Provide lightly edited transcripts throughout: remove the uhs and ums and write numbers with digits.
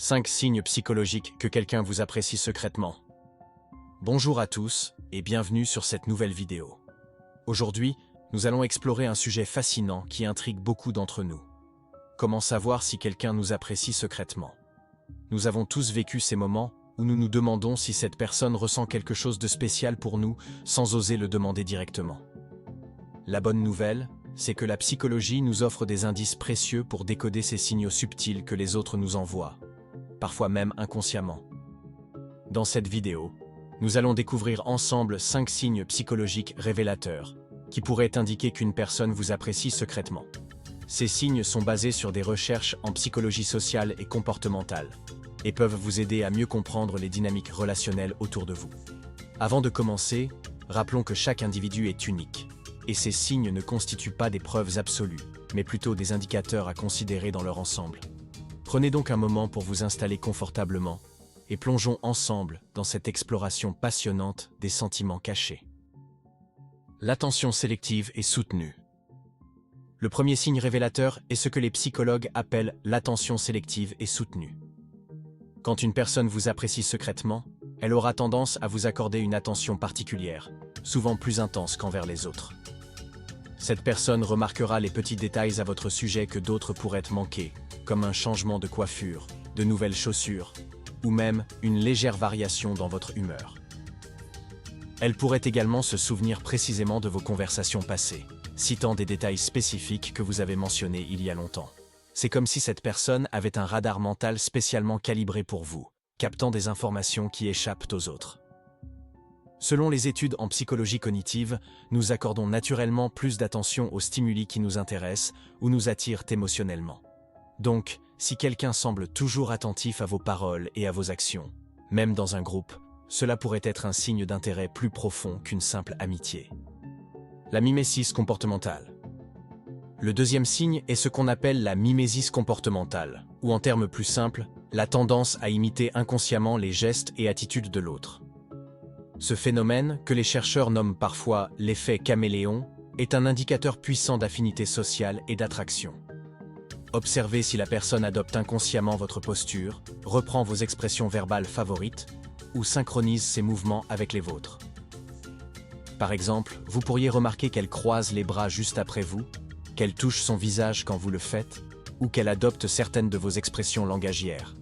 5 signes psychologiques que quelqu'un vous apprécie secrètement. Bonjour à tous et bienvenue sur cette nouvelle vidéo. Aujourd'hui, nous allons explorer un sujet fascinant qui intrigue beaucoup d'entre nous. Comment savoir si quelqu'un nous apprécie secrètement? Nous avons tous vécu ces moments où nous nous demandons si cette personne ressent quelque chose de spécial pour nous sans oser le demander directement. La bonne nouvelle, c'est que la psychologie nous offre des indices précieux pour décoder ces signaux subtils que les autres nous envoient, parfois même inconsciemment. Dans cette vidéo, nous allons découvrir ensemble 5 signes psychologiques révélateurs qui pourraient indiquer qu'une personne vous apprécie secrètement. Ces signes sont basés sur des recherches en psychologie sociale et comportementale et peuvent vous aider à mieux comprendre les dynamiques relationnelles autour de vous. Avant de commencer, rappelons que chaque individu est unique et ces signes ne constituent pas des preuves absolues, mais plutôt des indicateurs à considérer dans leur ensemble. Prenez donc un moment pour vous installer confortablement et plongeons ensemble dans cette exploration passionnante des sentiments cachés. L'attention sélective est soutenue. Le premier signe révélateur est ce que les psychologues appellent l'attention sélective et soutenue. Quand une personne vous apprécie secrètement, elle aura tendance à vous accorder une attention particulière, souvent plus intense qu'envers les autres. Cette personne remarquera les petits détails à votre sujet que d'autres pourraient manquer, comme un changement de coiffure, de nouvelles chaussures, ou même une légère variation dans votre humeur. Elle pourrait également se souvenir précisément de vos conversations passées, citant des détails spécifiques que vous avez mentionnés il y a longtemps. C'est comme si cette personne avait un radar mental spécialement calibré pour vous, captant des informations qui échappent aux autres. Selon les études en psychologie cognitive, nous accordons naturellement plus d'attention aux stimuli qui nous intéressent ou nous attirent émotionnellement. Donc, si quelqu'un semble toujours attentif à vos paroles et à vos actions, même dans un groupe, cela pourrait être un signe d'intérêt plus profond qu'une simple amitié. La mimésis comportementale. Le deuxième signe est ce qu'on appelle la mimésis comportementale, ou en termes plus simples, la tendance à imiter inconsciemment les gestes et attitudes de l'autre. Ce phénomène, que les chercheurs nomment parfois l'effet caméléon, est un indicateur puissant d'affinité sociale et d'attraction. Observez si la personne adopte inconsciemment votre posture, reprend vos expressions verbales favorites ou synchronise ses mouvements avec les vôtres. Par exemple, vous pourriez remarquer qu'elle croise les bras juste après vous, qu'elle touche son visage quand vous le faites, ou qu'elle adopte certaines de vos expressions langagières.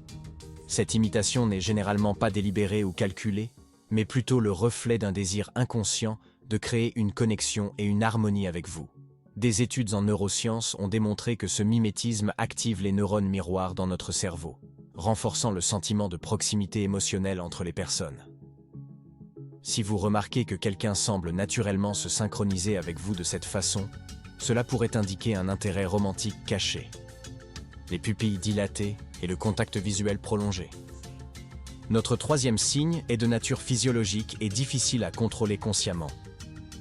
Cette imitation n'est généralement pas délibérée ou calculée, mais plutôt le reflet d'un désir inconscient de créer une connexion et une harmonie avec vous. Des études en neurosciences ont démontré que ce mimétisme active les neurones miroirs dans notre cerveau, renforçant le sentiment de proximité émotionnelle entre les personnes. Si vous remarquez que quelqu'un semble naturellement se synchroniser avec vous de cette façon, cela pourrait indiquer un intérêt romantique caché. Les pupilles dilatées et le contact visuel prolongé. Notre troisième signe est de nature physiologique et difficile à contrôler consciemment.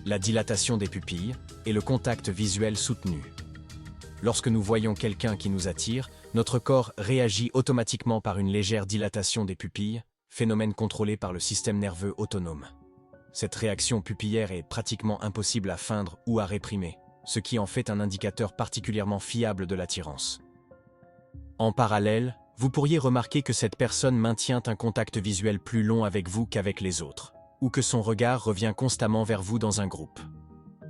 La dilatation des pupilles et le contact visuel soutenu. Lorsque nous voyons quelqu'un qui nous attire, notre corps réagit automatiquement par une légère dilatation des pupilles, phénomène contrôlé par le système nerveux autonome. Cette réaction pupillaire est pratiquement impossible à feindre ou à réprimer, ce qui en fait un indicateur particulièrement fiable de l'attirance. En parallèle, vous pourriez remarquer que cette personne maintient un contact visuel plus long avec vous qu'avec les autres, ou que son regard revient constamment vers vous dans un groupe.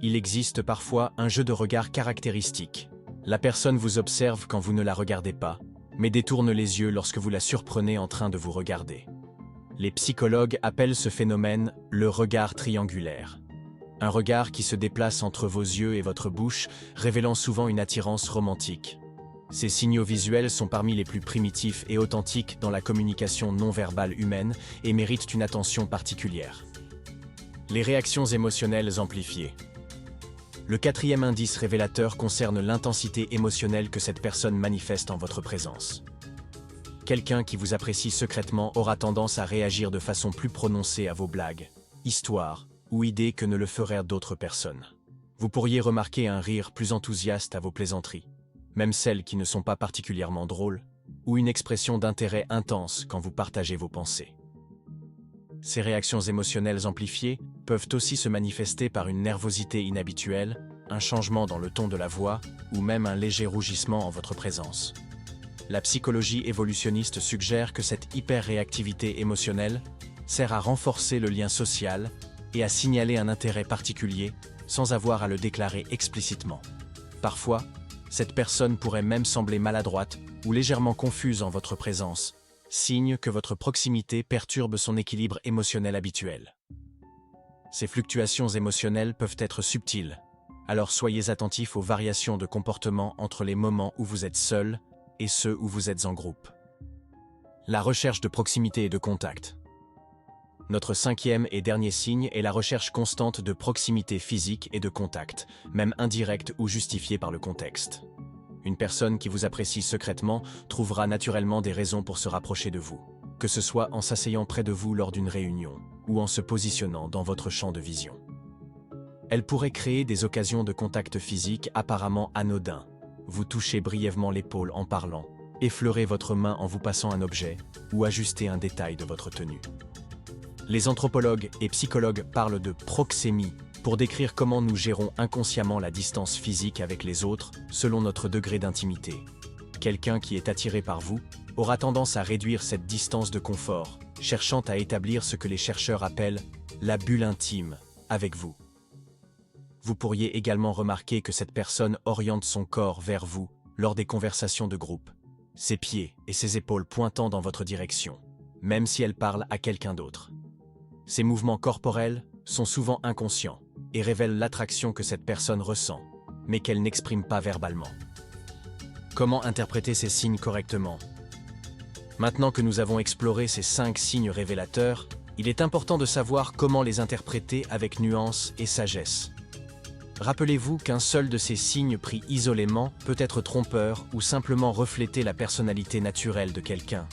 Il existe parfois un jeu de regard caractéristique. La personne vous observe quand vous ne la regardez pas, mais détourne les yeux lorsque vous la surprenez en train de vous regarder. Les psychologues appellent ce phénomène le regard triangulaire. Un regard qui se déplace entre vos yeux et votre bouche, révélant souvent une attirance romantique. Ces signaux visuels sont parmi les plus primitifs et authentiques dans la communication non verbale humaine et méritent une attention particulière. Les réactions émotionnelles amplifiées. Le quatrième indice révélateur concerne l'intensité émotionnelle que cette personne manifeste en votre présence. Quelqu'un qui vous apprécie secrètement aura tendance à réagir de façon plus prononcée à vos blagues, histoires ou idées que ne le feraient d'autres personnes. Vous pourriez remarquer un rire plus enthousiaste à vos plaisanteries, même celles qui ne sont pas particulièrement drôles, ou une expression d'intérêt intense quand vous partagez vos pensées. Ces réactions émotionnelles amplifiées peuvent aussi se manifester par une nervosité inhabituelle, un changement dans le ton de la voix, ou même un léger rougissement en votre présence. La psychologie évolutionniste suggère que cette hyper-réactivité émotionnelle sert à renforcer le lien social et à signaler un intérêt particulier sans avoir à le déclarer explicitement. Parfois, cette personne pourrait même sembler maladroite ou légèrement confuse en votre présence, signe que votre proximité perturbe son équilibre émotionnel habituel. Ces fluctuations émotionnelles peuvent être subtiles, alors soyez attentifs aux variations de comportement entre les moments où vous êtes seul et ceux où vous êtes en groupe. La recherche de proximité et de contact. Notre cinquième et dernier signe est la recherche constante de proximité physique et de contact, même indirect ou justifié par le contexte. Une personne qui vous apprécie secrètement trouvera naturellement des raisons pour se rapprocher de vous, que ce soit en s'asseyant près de vous lors d'une réunion ou en se positionnant dans votre champ de vision. Elle pourrait créer des occasions de contact physique apparemment anodins, vous toucher brièvement l'épaule en parlant, effleurer votre main en vous passant un objet ou ajuster un détail de votre tenue. Les anthropologues et psychologues parlent de proxémie pour décrire comment nous gérons inconsciemment la distance physique avec les autres selon notre degré d'intimité. Quelqu'un qui est attiré par vous aura tendance à réduire cette distance de confort, cherchant à établir ce que les chercheurs appellent la bulle intime avec vous. Vous pourriez également remarquer que cette personne oriente son corps vers vous lors des conversations de groupe, ses pieds et ses épaules pointant dans votre direction, même si elle parle à quelqu'un d'autre. Ces mouvements corporels sont souvent inconscients et révèlent l'attraction que cette personne ressent, mais qu'elle n'exprime pas verbalement. Comment interpréter ces signes correctement? Maintenant que nous avons exploré ces 5 signes révélateurs, il est important de savoir comment les interpréter avec nuance et sagesse. Rappelez-vous qu'un seul de ces signes pris isolément peut être trompeur ou simplement refléter la personnalité naturelle de quelqu'un.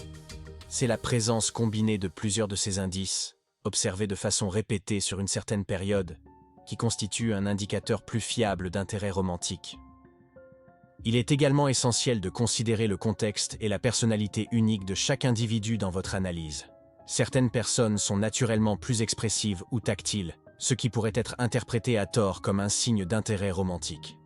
C'est la présence combinée de plusieurs de ces indices, observés de façon répétée sur une certaine période, qui constitue un indicateur plus fiable d'intérêt romantique. Il est également essentiel de considérer le contexte et la personnalité unique de chaque individu dans votre analyse. Certaines personnes sont naturellement plus expressives ou tactiles, ce qui pourrait être interprété à tort comme un signe d'intérêt romantique.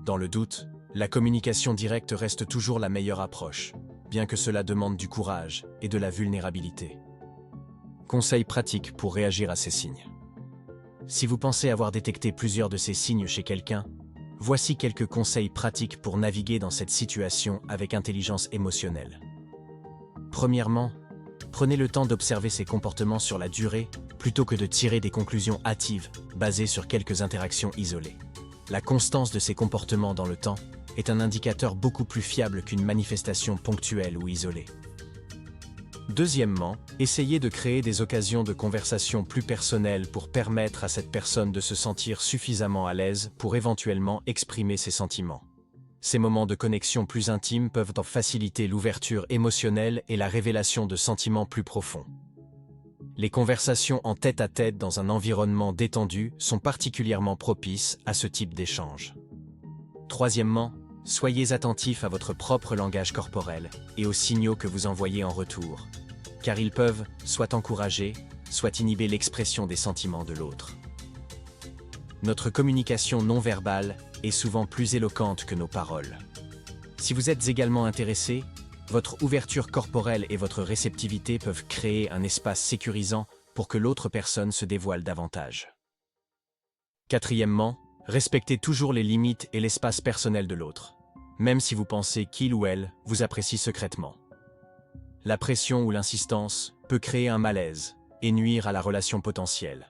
Dans le doute, la communication directe reste toujours la meilleure approche, bien que cela demande du courage et de la vulnérabilité. Conseils pratiques pour réagir à ces signes. Si vous pensez avoir détecté plusieurs de ces signes chez quelqu'un, voici quelques conseils pratiques pour naviguer dans cette situation avec intelligence émotionnelle. Premièrement, prenez le temps d'observer ces comportements sur la durée plutôt que de tirer des conclusions hâtives basées sur quelques interactions isolées. La constance de ces comportements dans le temps est un indicateur beaucoup plus fiable qu'une manifestation ponctuelle ou isolée. Deuxièmement, essayez de créer des occasions de conversation plus personnelles pour permettre à cette personne de se sentir suffisamment à l'aise pour éventuellement exprimer ses sentiments. Ces moments de connexion plus intimes peuvent en faciliter l'ouverture émotionnelle et la révélation de sentiments plus profonds. Les conversations en tête-à-tête dans un environnement détendu sont particulièrement propices à ce type d'échange. Troisièmement, soyez attentifs à votre propre langage corporel et aux signaux que vous envoyez en retour, car ils peuvent soit encourager, soit inhiber l'expression des sentiments de l'autre. Notre communication non verbale est souvent plus éloquente que nos paroles. Si vous êtes également intéressé, votre ouverture corporelle et votre réceptivité peuvent créer un espace sécurisant pour que l'autre personne se dévoile davantage. Quatrièmement, respectez toujours les limites et l'espace personnel de l'autre, même si vous pensez qu'il ou elle vous apprécie secrètement. La pression ou l'insistance peut créer un malaise et nuire à la relation potentielle.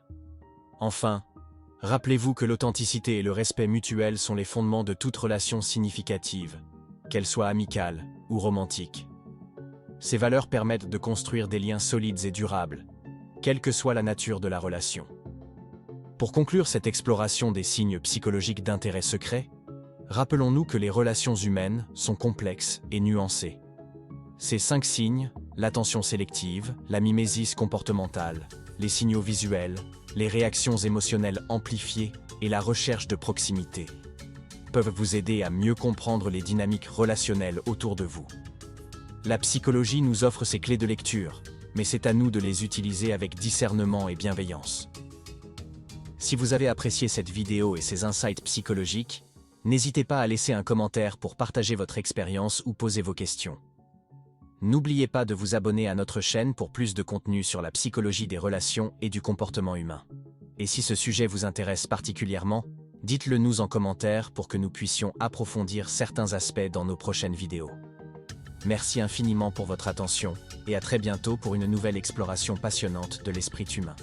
Enfin, rappelez-vous que l'authenticité et le respect mutuel sont les fondements de toute relation significative, qu'elle soit amicale ou romantique. Ces valeurs permettent de construire des liens solides et durables, quelle que soit la nature de la relation. Pour conclure cette exploration des signes psychologiques d'intérêt secret, rappelons-nous que les relations humaines sont complexes et nuancées. Ces 5 signes, l'attention sélective, la mimésis comportementale, les signaux visuels, les réactions émotionnelles amplifiées et la recherche de proximité, peuvent vous aider à mieux comprendre les dynamiques relationnelles autour de vous. La psychologie nous offre ces clés de lecture, mais c'est à nous de les utiliser avec discernement et bienveillance. Si vous avez apprécié cette vidéo et ses insights psychologiques, N'hésitez pas à laisser un commentaire pour partager votre expérience ou poser vos questions. N'oubliez pas de vous abonner à notre chaîne pour plus de contenu sur la psychologie des relations et du comportement humain. Et si ce sujet vous intéresse particulièrement, dites-le nous en commentaire pour que nous puissions approfondir certains aspects dans nos prochaines vidéos. Merci infiniment pour votre attention et à très bientôt pour une nouvelle exploration passionnante de l'esprit humain.